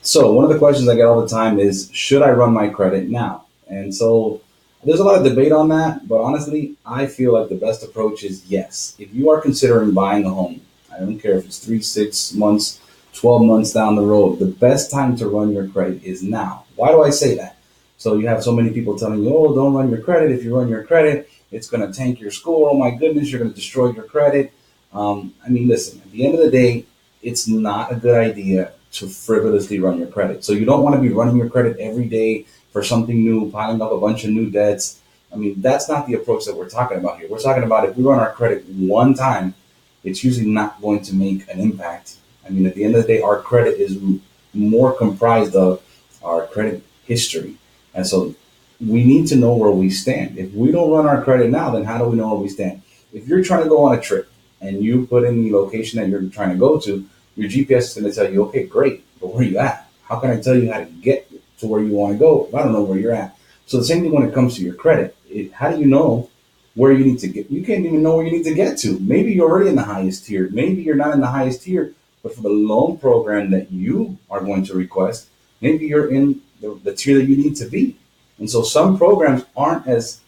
So one of the questions I get all the time is, should I run my credit now? And so there's a lot of debate on that, but honestly, I feel like the best approach is yes. If you are considering buying a home, I don't care if it's 3, 6 months, 12 months down the road, the best time to run your credit is now. Why do I say that? So you have so many people telling you, oh, don't run your credit. If you run your credit, it's going to tank your score. Oh my goodness, you're going to destroy your credit. I mean, listen, at the end of the day, it's not a good idea to frivolously run your credit. So you don't want to be running your credit every day for something new, piling up a bunch of new debts. I mean, that's not the approach that we're talking about here. We're talking about if we run our credit one time, it's usually not going to make an impact. I mean, at the end of the day, our credit is more comprised of our credit history. And so we need to know where we stand. If we don't run our credit now, then how do we know where we stand? If you're trying to go on a trip and you put in the location that you're trying to go to, your GPS is going to tell you, okay, great, but where are you at? How can I tell you how to get to where you want to go if I don't know where you're at? So the same thing when it comes to your credit. How do you know where you need to get? You can't even know where you need to get to. Maybe you're already in the highest tier. Maybe you're not in the highest tier, but for the loan program that you are going to request, maybe you're in the tier that you need to be. And so some programs aren't as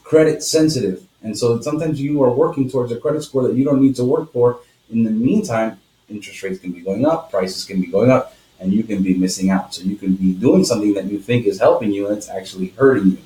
credit sensitive. And so sometimes you are working towards a credit score that you don't need to work for. In the meantime, interest rates can be going up, prices can be going up, and you can be missing out. So you can be doing something that you think is helping you and it's actually hurting you.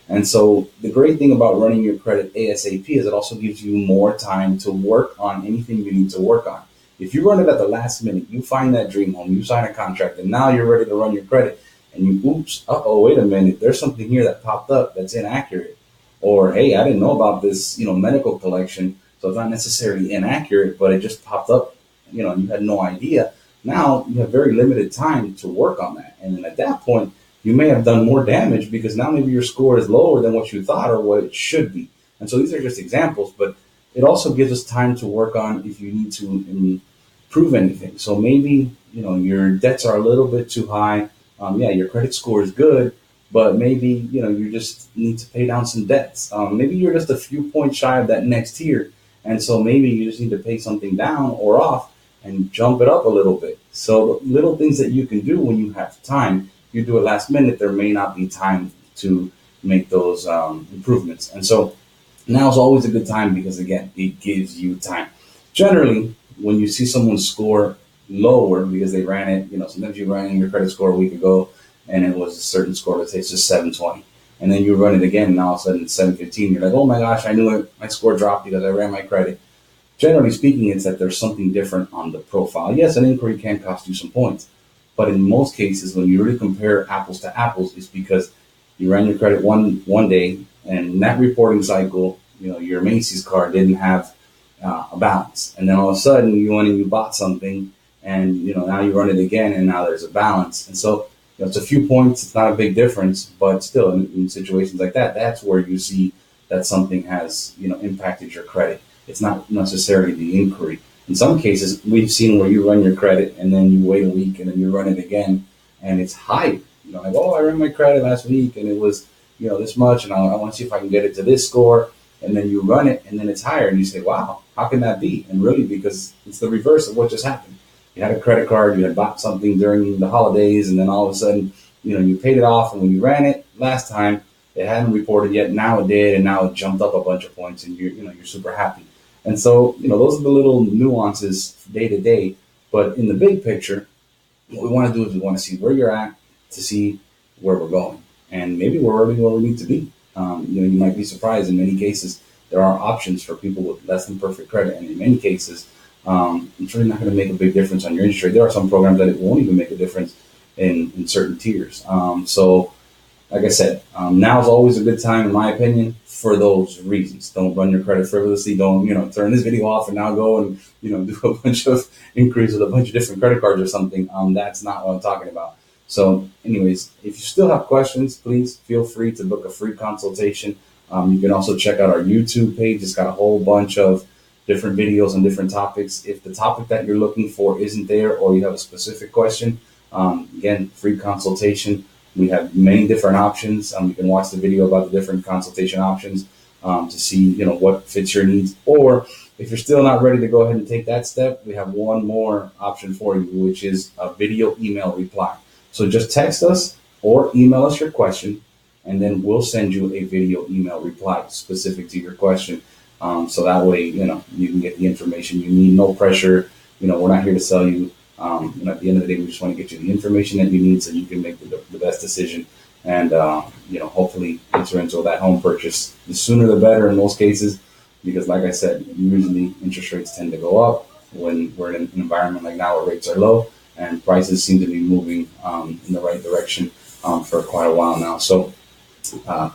And so the great thing about running your credit ASAP is it also gives you more time to work on anything you need to work on. If you run it at the last minute, you find that dream home, you sign a contract, and now you're ready to run your credit, and you oops, oh wait a minute, there's something here that popped up that's inaccurate, or hey, I didn't know about this, medical collection, so it's not necessarily inaccurate, but it just popped up, you had no idea. Now you have very limited time to work on that, and then at that point, you may have done more damage because now maybe your score is lower than what you thought or what it should be. And so these are just examples, but it also gives us time to work on if you need to improve anything. So maybe your debts are a little bit too high. Yeah, your credit score is good, but maybe you just need to pay down some debts. Maybe you're just a few points shy of that next tier, and so maybe you just need to pay something down or off and jump it up a little bit. So little things that you can do when you have time. If you do it last minute, there may not be time to make those improvements, and so now is always a good time because again, it gives you time. Generally, when you see someone score lower because they ran it, sometimes you ran your credit score a week ago and it was a certain score, let's say it's just 720. And then you run it again and all of a sudden it's 715. You're like, oh my gosh, I knew it. My score dropped because I ran my credit. Generally speaking, it's that there's something different on the profile. Yes, an inquiry can cost you some points, but in most cases, when you really compare apples to apples, it's because you ran your credit one day, and in that reporting cycle, your Macy's card didn't have a balance, and then all of a sudden you went and you bought something, and now you run it again, and now there's a balance, and so it's a few points. It's not a big difference, but still, in situations like that, that's where you see that something has impacted your credit. It's not necessarily the inquiry. In some cases, we've seen where you run your credit and then you wait a week and then you run it again, and it's high. Like, oh, I ran my credit last week and it was this much, and I want to see if I can get it to this score. And then you run it and then it's higher, and you say, wow, how can that be? And really, because it's the reverse of what just happened. You had a credit card, you had bought something during the holidays, and then all of a sudden, you paid it off, and when you ran it last time, it hadn't reported yet. Now it did, and now it jumped up a bunch of points, and you're super happy. And so, those are the little nuances day to day. But in the big picture, what we want to do is we want to see where you're at to see where we're going. And maybe we're already where we need to be. You might be surprised in many cases, there are options for people with less than perfect credit. And in many cases, it's really not going to make a big difference on your interest rate. There are some programs that it won't even make a difference in certain tiers. So like I said, now is always a good time, in my opinion, for those reasons. Don't run your credit frivolously. Don't, turn this video off and now go and, do a bunch of increase with a bunch of different credit cards or something. That's not what I'm talking about. So anyways, if you still have questions, please feel free to book a free consultation. You can also check out our YouTube page. It's got a whole bunch of different videos on different topics. If the topic that you're looking for isn't there or you have a specific question, again, free consultation. We have many different options. You can watch the video about the different consultation options. to see, what fits your needs. Or if you're still not ready to go ahead and take that step, we have one more option for you, which is a video email reply. So just text us or email us your question, and then we'll send you a video email reply specific to your question. So that way, you can get the information you need. No pressure. We're not here to sell you. At the end of the day, we just want to get you the information that you need so you can make the best decision, and hopefully enter into that home purchase. The sooner the better in most cases, because like I said, usually interest rates tend to go up when we're in an environment like now where rates are low and prices seem to be moving in the right direction for quite a while now. So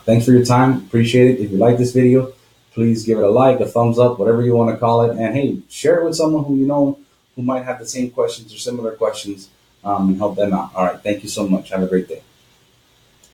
thanks for your time. Appreciate it. If you like this video, please give it a like, a thumbs up, whatever you want to call it. And hey, share it with someone who you know who might have the same questions or similar questions, and help them out. All right. Thank you so much. Have a great day.